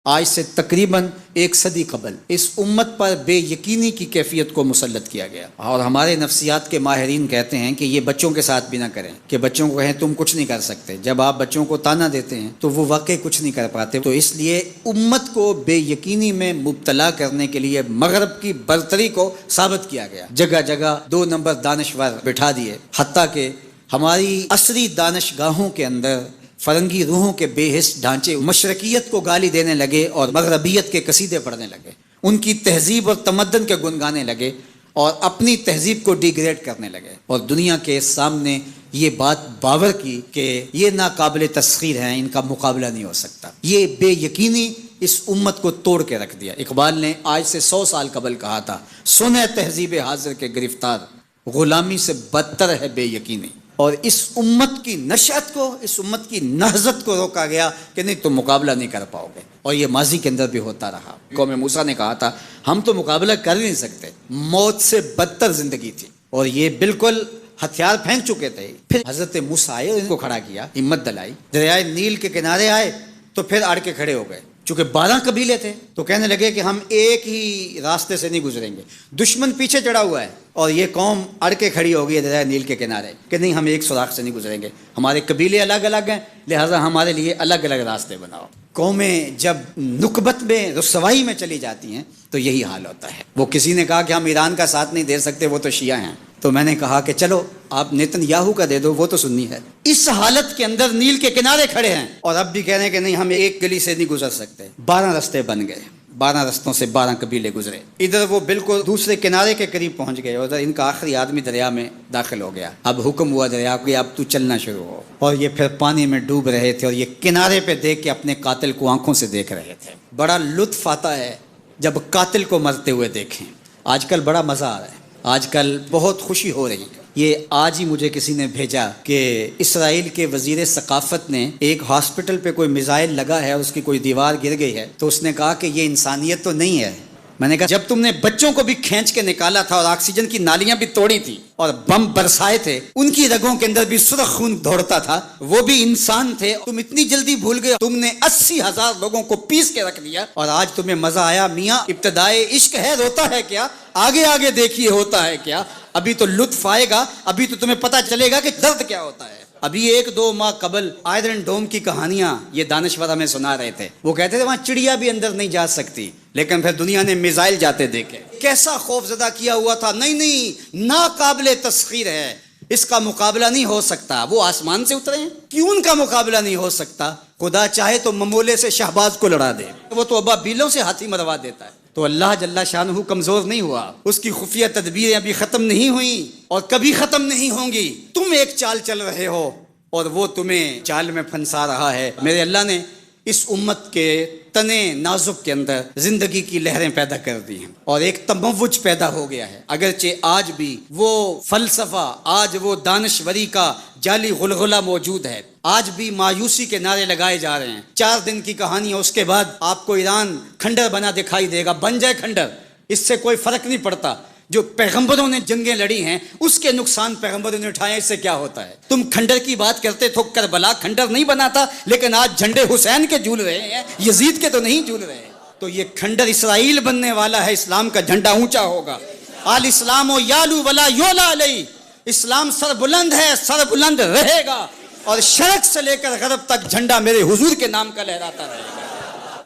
آج سے تقریباً 1 صدی قبل اس امت پر بے یقینی کی کیفیت کو مسلط کیا گیا، اور ہمارے نفسیات کے ماہرین کہتے ہیں کہ یہ بچوں کے ساتھ بھی نہ کریں، کہ بچوں کو کہیں تم کچھ نہیں کر سکتے۔ جب آپ بچوں کو تانا دیتے ہیں تو وہ واقعی کچھ نہیں کر پاتے۔ تو اس لیے امت کو بے یقینی میں مبتلا کرنے کے لیے مغرب کی برتری کو ثابت کیا گیا، جگہ جگہ 2 نمبر دانشور بٹھا دیے، حتیٰ کہ ہماری عصری دانشگاہوں کے اندر فرنگی روحوں کے بے حس ڈھانچے مشرقیت کو گالی دینے لگے اور مغربیت کے قصیدے پڑھنے لگے، ان کی تہذیب اور تمدن کے گن گانے لگے اور اپنی تہذیب کو ڈیگریڈ کرنے لگے، اور دنیا کے سامنے یہ بات باور کی کہ یہ ناقابل تسخیر ہیں، ان کا مقابلہ نہیں ہو سکتا۔ یہ بے یقینی اس امت کو توڑ کے رکھ دیا۔ اقبال نے آج سے 100 سال قبل کہا تھا، سنے تہذیب حاضر کے گرفتار، غلامی سے بدتر ہے بے یقینی۔ اور اس امت کی نشأت کو، اس امت کی نہضت کو روکا گیا کہ نہیں تم مقابلہ نہیں کر پاؤ گے، اور یہ ماضی کے اندر بھی ہوتا رہا۔ قوم موسیٰ نے کہا تھا ہم تو مقابلہ کر نہیں سکتے، موت سے بدتر زندگی تھی، اور یہ بالکل ہتھیار پھینک چکے تھے۔ پھر حضرت موسیٰ آئے اور ان کو کھڑا کیا، ہمت دلائی، دریائے نیل کے کنارے آئے تو پھر اڑ کے کھڑے ہو گئے۔ چونکہ 12 قبیلے تھے تو کہنے لگے کہ ہم ایک ہی راستے سے نہیں گزریں گے، دشمن پیچھے چڑھا ہوا ہے اور یہ قوم اڑ کے کھڑی ہوگی ہے دریا نیل کے کنارے کہ نہیں ہم ایک سوراخ سے نہیں گزریں گے، ہمارے قبیلے الگ الگ ہیں، لہٰذا ہمارے لیے الگ الگ راستے بناؤ۔ قومیں جب نکبت میں رسوائی میں چلی جاتی ہیں تو یہی حال ہوتا ہے۔ وہ کسی نے کہا کہ ہم ایران کا ساتھ نہیں دے سکتے، وہ تو شیعہ ہیں، تو میں نے کہا کہ چلو آپ نیتن یاہو کا دے دو، وہ تو سنی ہے۔ اس حالت کے اندر نیل کے کنارے کھڑے ہیں اور اب بھی کہہ رہے ہیں کہ نہیں ہم ایک گلی سے نہیں گزر سکتے۔ 12 راستے بن گئے، 12 رستوں سے 12 قبیلے گزرے۔ ادھر وہ بالکل دوسرے کنارے کے قریب پہنچ گئے، ادھر ان کا آخری آدمی دریا میں داخل ہو گیا۔ اب حکم ہوا دریا کو اب تو چلنا شروع ہو، اور یہ پھر پانی میں ڈوب رہے تھے اور یہ کنارے پہ دیکھ کے اپنے قاتل کو آنکھوں سے دیکھ رہے تھے۔ بڑا لطف آتا ہے جب قاتل کو مرتے ہوئے دیکھیں۔ آج کل بڑا مزہ آ رہا ہے، آج کل بہت خوشی ہو رہی ہے۔ یہ آج ہی مجھے کسی نے بھیجا کہ اسرائیل کے وزیر ثقافت نے ایک ہاسپٹل پہ کوئی میزائل لگا ہے، اس کی کوئی دیوار گر گئی ہے، تو اس نے کہا کہ یہ انسانیت تو نہیں ہے۔ میں نے کہا جب تم نے بچوں کو بھی کھینچ کے نکالا تھا اور آکسیجن کی نالیاں بھی توڑی تھی اور بم برسائے تھے، ان کی رگوں کے اندر بھی سرخ خون دوڑتا تھا، وہ بھی انسان تھے، تم اتنی جلدی بھول گئے، تم نے 80,000 لوگوں کو پیس کے رکھ دیا اور آج تمہیں مزہ آیا۔ میاں ابتدائے عشق ہے، روتا ہے کیا، آگے آگے دیکھیے ہوتا ہے کیا، ابھی تو لطف آئے گا، ابھی تو تمہیں پتہ چلے گا کہ درد کیا ہوتا ہے۔ ابھی 1-2 ماہ قبل آئرن ڈوم کی کہانیاں یہ دانشور ہمیں سنا رہے تھے، وہ کہتے تھے وہاں چڑیا بھی اندر نہیں جا سکتی، لیکن پھر دنیا نے میزائل جاتے دیکھے، کیسا خوف زدہ کیا ہوا تھا۔ نہیں ناقابل تسخیر ہے، اس کا مقابلہ نہیں ہو سکتا۔ وہ آسمان سے اترے ہیں، کیوں ان کا مقابلہ نہیں ہو سکتا؟ خدا چاہے تو ممولے سے شہباز کو لڑا دے، وہ تو ابابیلوں سے ہاتھی مروا دیتا ہے۔ تو اللہ جل شانہ کمزور نہیں ہوا، اس کی خفیہ تدبیریں ابھی ختم نہیں ہوئیں اور کبھی ختم نہیں ہوں گی۔ تم ایک چال چل رہے ہو اور وہ تمہیں چال میں پھنسا رہا ہے۔ میرے اللہ نے اس امت کے تنے نازک کے اندر زندگی کی لہریں پیدا کر دی ہیں اور ایک تموج پیدا ہو گیا ہے۔ اگرچہ آج بھی وہ فلسفہ، آج وہ دانشوری کا جعلی غلغلہ موجود ہے، آج بھی مایوسی کے نعرے لگائے جا رہے ہیں۔ 4 دن کی کہانی ہے، اس کے بعد آپ کو ایران کھنڈر بنا دکھائی دے گا، بن جائے کھنڈر، اس سے کوئی فرق نہیں پڑتا۔ جو پیغمبروں نے جنگیں لڑی ہیں اس کے نقصان پیغمبروں نے اٹھائے، اس سے کیا ہوتا ہے؟ تم کھنڈر کی بات کرتے تو کربلا کھنڈر نہیں بنا تھا، لیکن آج جھنڈے حسین کے جھول رہے ہیں، یزید کے تو نہیں جھول رہے۔ تو یہ کھنڈر اسرائیل بننے والا ہے، اسلام کا جھنڈا اونچا ہوگا۔ آل اسلام و یالو ولا یولا علیہ، اسلام سر بلند ہے، سر بلند رہے گا، اور شرق سے لے کر غرب تک جھنڈا میرے حضور کے نام کا لہراتا رہے گا۔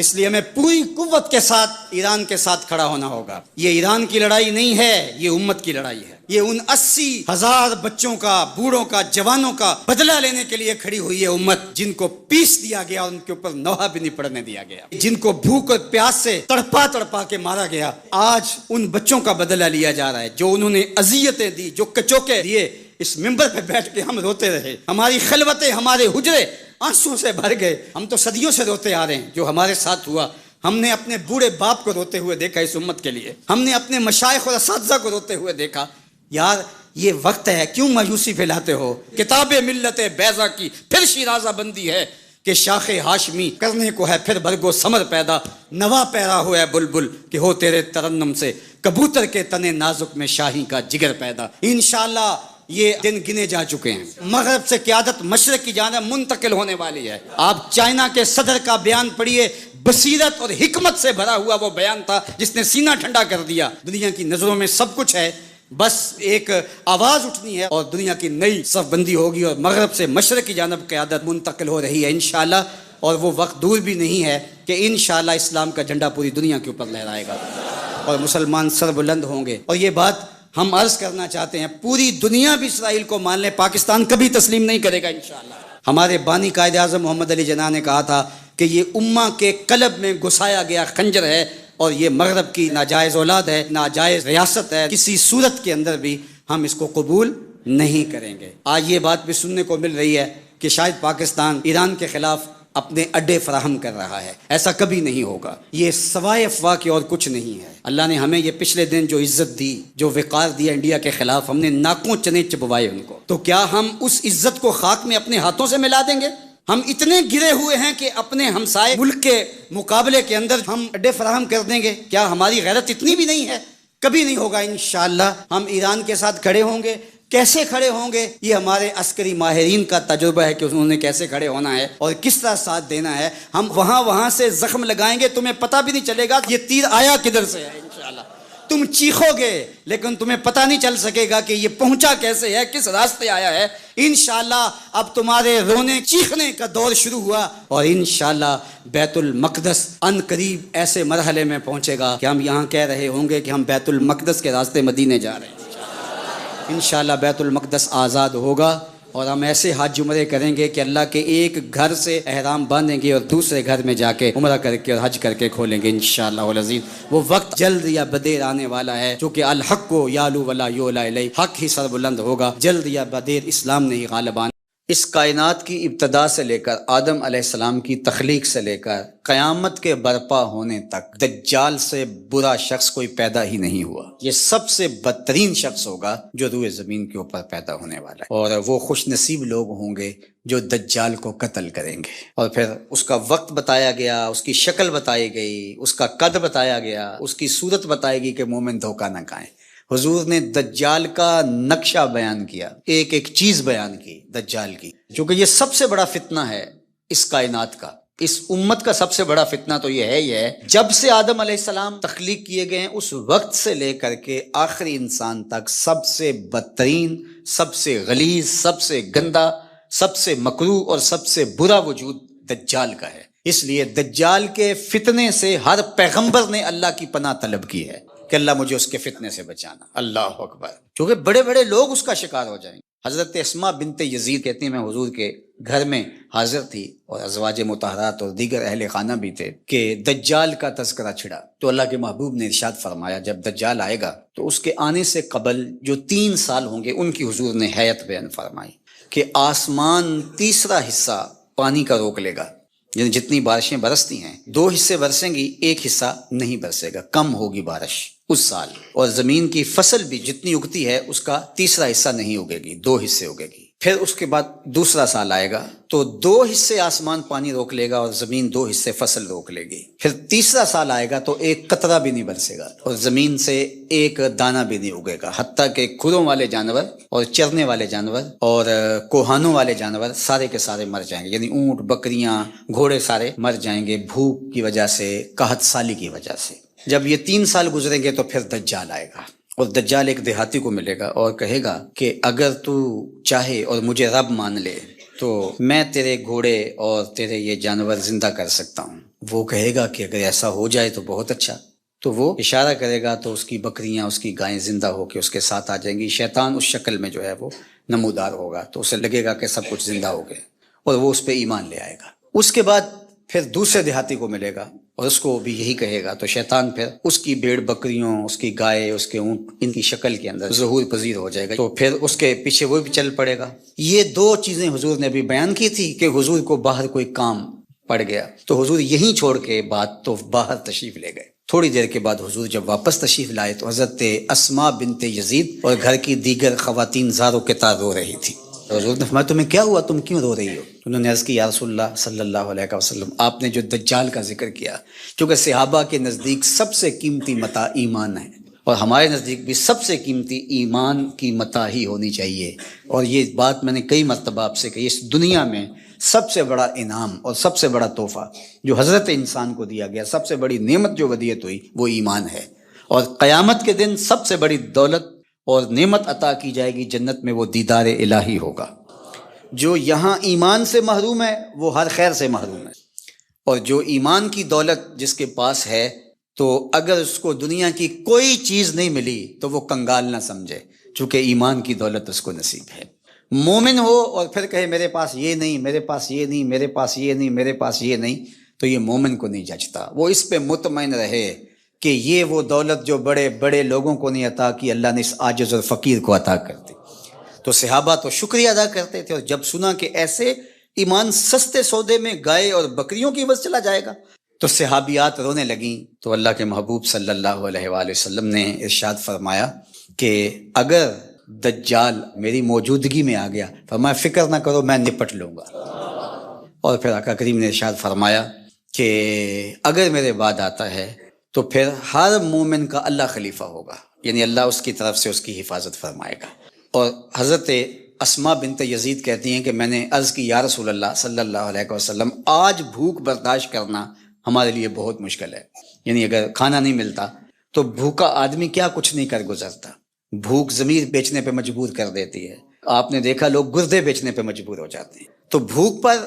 اس لیے ہمیں پوری قوت کے ساتھ ایران کے ساتھ کھڑا ہونا ہوگا۔ یہ ایران کی لڑائی نہیں ہے، یہ امت کی لڑائی ہے۔ یہ ان 80,000 بچوں کا، بوڑھوں کا، جوانوں کا بدلہ لینے کے لیے کھڑی ہوئی ہے امت، جن کو پیس دیا گیا، ان کے اوپر نوحہ بھی نہیں پڑنے دیا گیا، جن کو بھوک اور پیاس سے تڑپا تڑپا کے مارا گیا۔ آج ان بچوں کا بدلہ لیا جا رہا ہے جو انہوں نے اذیتیں دی، جو کچوکے دیے۔ اس ممبر پہ بیٹھ کے ہم روتے رہے، ہماری خلوتیں، ہمارے حجرے آنسوں سے بھر گئے۔ ہم تو صدیوں سے روتے آ رہے ہیں جو ہمارے ساتھ ہوا۔ ہم نے اپنے بوڑھے باپ کو روتے ہوئے دیکھا اس امت کے لیے، ہم نے اپنے مشائخ اور اساتذہ کو روتے ہوئے دیکھا۔ یار یہ وقت ہے، کیوں مایوسی پھیلاتے ہو؟ کتاب ملت بیضا کی پھر شیرازہ بندی ہے کہ شاخ ہاشمی کرنے کو ہے پھر برگو ثمر پیدا، نوا پیرا ہوا ہے بلبل کہ ہو تیرے ترنم سے کبوتر کے تنے نازک میں شاہی کا جگر پیدا۔ انشاءاللہ یہ دن گنے جا چکے ہیں. مغرب سے قیادت مشرق کی جانب منتقل ہونے والی ہے. آپ چائنا کے صدر کا بیان پڑھیے، بصیرت اور حکمت سے بھرا ہوا وہ بیان تھا جس نے سینہ ٹھنڈا کر دیا. دنیا کی نظروں میں سب کچھ ہے، بس ایک آواز اٹھنی ہے اور دنیا کی نئی صف بندی ہوگی اور مغرب سے مشرق کی جانب قیادت منتقل ہو رہی ہے انشاءاللہ. اور وہ وقت دور بھی نہیں ہے کہ انشاءاللہ اسلام کا جھنڈا پوری دنیا کے اوپر لہرائے گا اور مسلمان سر بلند ہوں گے. اور یہ بات ہم عرض کرنا چاہتے ہیں، پوری دنیا بھی اسرائیل کو مان لے، پاکستان کبھی تسلیم نہیں کرے گا انشاءاللہ. ہمارے بانی قائد اعظم محمد علی جناح نے کہا تھا کہ یہ امہ کے قلب میں گھسایا گیا خنجر ہے اور یہ مغرب کی ناجائز اولاد ہے، ناجائز ریاست ہے، کسی صورت کے اندر بھی ہم اس کو قبول نہیں کریں گے. آج یہ بات بھی سننے کو مل رہی ہے کہ شاید پاکستان ایران کے خلاف اپنے اڈے فراہم کر رہا ہے. ایسا کبھی نہیں ہوگا، یہ سوائے افواہ کے اور کچھ نہیں ہے. اللہ نے ہمیں یہ پچھلے دن جو عزت دی، جو وقار دیا انڈیا کے خلاف، ہم نے ناکوں چنے چبوائے ان کو، تو کیا ہم اس عزت کو خاک میں اپنے ہاتھوں سے ملا دیں گے؟ ہم اتنے گرے ہوئے ہیں کہ اپنے ہمسائے ملک کے مقابلے کے اندر ہم اڈے فراہم کر دیں گے؟ کیا ہماری غیرت اتنی بھی نہیں ہے؟ کبھی نہیں ہوگا انشاءاللہ. ہم ایران کے ساتھ کھڑے ہوں گے. کیسے کھڑے ہوں گے؟ یہ ہمارے عسکری ماہرین کا تجربہ ہے کہ انہوں نے کیسے کھڑے ہونا ہے اور کس طرح ساتھ دینا ہے. ہم وہاں سے زخم لگائیں گے، تمہیں پتہ بھی نہیں چلے گا یہ تیر آیا کدھر سے ہے انشاءاللہ. تم چیخو گے لیکن تمہیں پتہ نہیں چل سکے گا کہ یہ پہنچا کیسے ہے، کس راستے آیا ہے. انشاءاللہ اب تمہارے رونے چیخنے کا دور شروع ہوا اور انشاءاللہ بیت المقدس ان قریب ایسے مرحلے میں پہنچے گا کہ ہم یہاں کہہ رہے ہوں گے کہ ہم بیت المقدس کے راستے مدینے جا رہے ہیں. انشاءاللہ بیت المقدس آزاد ہوگا اور ہم ایسے حج عمرے کریں گے کہ اللہ کے ایک گھر سے احرام باندھیں گے اور دوسرے گھر میں جا کے عمرہ کر کے اور حج کر کے کھولیں گے انشاءاللہ العزیز. وہ وقت جلد یا بدیر آنے والا ہے، چونکہ الحق یعلو ولا یعلی الیہ، حق ہی سر بلند ہوگا، جلد یا بدیر اسلام نے ہی غالب آنا. اس کائنات کی ابتدا سے لے کر آدم علیہ السلام کی تخلیق سے لے کر قیامت کے برپا ہونے تک دجال سے برا شخص کوئی پیدا ہی نہیں ہوا. یہ سب سے بدترین شخص ہوگا جو روئے زمین کے اوپر پیدا ہونے والا ہے، اور وہ خوش نصیب لوگ ہوں گے جو دجال کو قتل کریں گے. اور پھر اس کا وقت بتایا گیا، اس کی شکل بتائی گئی، اس کا قد بتایا گیا، اس کی صورت بتائی گئی کہ مومن دھوکہ نہ کھائیں. حضور نے دجال کا نقشہ بیان کیا، ایک ایک چیز بیان کی دجال کی، کیونکہ یہ سب سے بڑا فتنہ ہے اس کائنات کا. اس امت کا سب سے بڑا فتنہ تو یہ ہے جب سے آدم علیہ السلام تخلیق کیے گئے ہیں اس وقت سے لے کر کے آخری انسان تک سب سے بدترین، سب سے غلیظ، سب سے گندا، سب سے مکروہ اور سب سے برا وجود دجال کا ہے. اس لیے دجال کے فتنے سے ہر پیغمبر نے اللہ کی پناہ طلب کی ہے کہ اللہ مجھے اس کے فتنے سے بچانا. اللہ اکبر. کیونکہ بڑے بڑے لوگ اس کا شکار ہو جائیں گے. حضرت اسماء بنت یزید کہتی ہیں میں حضور کے گھر میں حاضر تھی اور ازواج مطہرات اور دیگر اہل خانہ بھی تھے کہ دجال کا تذکرہ چھڑا. تو اللہ کے محبوب نے ارشاد فرمایا جب دجال آئے گا تو اس کے آنے سے قبل جو 3 سال ہوں گے ان کی حضور نے حیت بیان فرمائی کہ آسمان تیسرا حصہ پانی کا روک لے گا. یعنی جتنی بارشیں برستی ہیں 2 حصے برسیں گی، 1 حصہ نہیں برسے گا، کم ہوگی بارش اس سال. اور زمین کی فصل بھی جتنی اگتی ہے اس کا تیسرا حصہ نہیں اگے گی، 2 حصے اگے گی. پھر اس کے بعد دوسرا سال آئے گا تو 2 حصے آسمان پانی روک لے گا اور زمین 2 حصے فصل روک لے گی. پھر تیسرا سال آئے گا تو 1 قطرہ بھی نہیں برسے گا اور زمین سے 1 دانہ بھی نہیں اگے گا، حتیٰ کہ کھروں والے جانور اور چرنے والے جانور اور کوہانوں والے جانور سارے کے سارے مر جائیں گے. یعنی اونٹ، بکریاں، گھوڑے سارے مر جائیں گے بھوک کی وجہ سے، قحط سالی کی وجہ سے. جب یہ 3 سال گزریں گے تو پھر دجال آئے گا اور دجال ایک دیہاتی کو ملے گا اور کہے گا کہ اگر تو چاہے اور مجھے رب مان لے تو میں تیرے گھوڑے اور تیرے یہ جانور زندہ کر سکتا ہوں. وہ کہے گا کہ اگر ایسا ہو جائے تو بہت اچھا. تو وہ اشارہ کرے گا تو اس کی بکریاں، اس کی گائیں زندہ ہو کے اس کے ساتھ آ جائیں گی. شیطان اس شکل میں جو ہے وہ نمودار ہوگا تو اسے لگے گا کہ سب کچھ زندہ ہو گئے اور وہ اس پہ ایمان لے آئے گا. اس کے بعد پھر دوسرے دیہاتی کو ملے گا اور اس کو بھی یہی کہے گا تو شیطان پھر اس کی بھیڑ بکریوں، اس کی گائے، اس کے اونٹ، ان کی شکل کے اندر ظہور پذیر ہو جائے گا تو پھر اس کے پیچھے وہ بھی چل پڑے گا. یہ 2 چیزیں حضور نے بھی بیان کی تھی کہ حضور کو باہر کوئی کام پڑ گیا تو حضور یہیں چھوڑ کے بات تو باہر تشریف لے گئے. تھوڑی دیر کے بعد حضور جب واپس تشریف لائے تو حضرت اسماء بنت یزید اور گھر کی دیگر خواتین زاروں کے تار رو رہی تھی. حضور نے فرمایا تمہیں کیا ہوا، تم کیوں رو رہی ہو؟ انہوں نے عرض کی یا رسول اللہ صلی اللہ علیہ وسلم آپ نے جو دجال کا ذکر کیا، کیونکہ صحابہ کے نزدیک سب سے قیمتی متاع ایمان ہے اور ہمارے نزدیک بھی سب سے قیمتی ایمان کی متاع ہی ہونی چاہیے. اور یہ بات میں نے کئی مرتبہ آپ سے کہی، اس دنیا میں سب سے بڑا انعام اور سب سے بڑا تحفہ جو حضرت انسان کو دیا گیا، سب سے بڑی نعمت جو ودیعت ہوئی، وہ ایمان ہے. اور قیامت کے دن سب سے بڑی دولت اور نعمت عطا کی جائے گی جنت میں، وہ دیدار الہی ہوگا. جو یہاں ایمان سے محروم ہے وہ ہر خیر سے محروم ہے، اور جو ایمان کی دولت جس کے پاس ہے تو اگر اس کو دنیا کی کوئی چیز نہیں ملی تو وہ کنگال نہ سمجھے، چونکہ ایمان کی دولت اس کو نصیب ہے. مومن ہو اور پھر کہے میرے پاس یہ نہیں، میرے پاس یہ نہیں، میرے پاس یہ نہیں، میرے پاس یہ نہیں، تو یہ مومن کو نہیں جچتا. وہ اس پہ مطمئن رہے کہ یہ وہ دولت جو بڑے بڑے لوگوں کو نہیں عطا کی، اللہ نے اس عاجز اور فقیر کو عطا کر دی. تو صحابہ تو شکریہ ادا کرتے تھے، اور جب سنا کہ ایسے ایمان سستے سودے میں گائے اور بکریوں کی عوض چلا جائے گا تو صحابیات رونے لگیں. تو اللہ کے محبوب صلی اللہ علیہ وآلہ وسلم نے ارشاد فرمایا کہ اگر دجال میری موجودگی میں آ گیا، فرمایا فکر نہ کرو، میں نپٹ لوں گا. اور پھر آقا کریم نے ارشاد فرمایا کہ اگر میرے بعد آتا ہے تو پھر ہر مومن کا اللہ خلیفہ ہوگا، یعنی اللہ اس کی طرف سے اس کی حفاظت فرمائے گا. اور حضرت اسماء بنت یزید کہتی ہیں کہ میں نے عرض کی یا رسول اللہ صلی اللہ علیہ وسلم، آج بھوک برداشت کرنا ہمارے لیے بہت مشکل ہے. یعنی اگر کھانا نہیں ملتا تو بھوکا آدمی کیا کچھ نہیں کر گزرتا. بھوک ضمیر بیچنے پہ مجبور کر دیتی ہے. آپ نے دیکھا لوگ گردے بیچنے پہ مجبور ہو جاتے ہیں. تو بھوک پر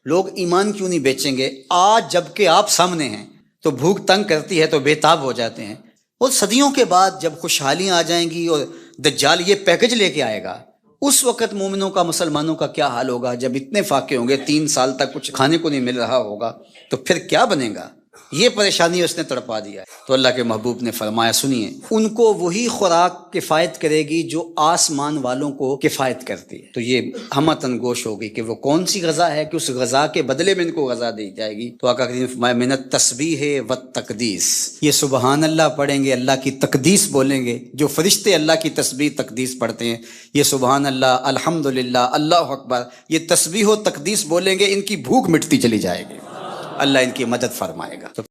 لوگ ایمان کیوں نہیں بیچیں گے؟ آج جب کہ آپ سامنے ہیں تو بھوک تنگ کرتی ہے تو بے تاب ہو جاتے ہیں. اور صدیوں کے بعد جب خوشحالیاں آ جائیں گی اور دجال یہ پیکج لے کے آئے گا، اس وقت مومنوں کا، مسلمانوں کا کیا حال ہوگا؟ جب اتنے فاقے ہوں گے، 3 سال تک کچھ کھانے کو نہیں مل رہا ہوگا، تو پھر کیا بنے گا؟ یہ پریشانی اس نے تڑپا دیا ہے. تو اللہ کے محبوب نے فرمایا سنیے، ان کو وہی خوراک کفایت کرے گی جو آسمان والوں کو کفایت کرتی ہے. تو یہ ہمتن گوش ہوگی کہ وہ کون سی غذا ہے کہ اس غذا کے بدلے میں ان کو غذا دی جائے گی. تو آقا کریم نے فرمایا من التسبیح والتقدیس، یہ سبحان اللہ پڑھیں گے، اللہ کی تقدیس بولیں گے. جو فرشتے اللہ کی تسبیح تقدیس پڑھتے ہیں، یہ سبحان اللہ، الحمدللہ، اللہ اکبر، یہ تسبیح و تقدیس بولیں گے، ان کی بھوک مٹتی چلی جائے گی، اللہ ان کی مدد فرمائے گا. تو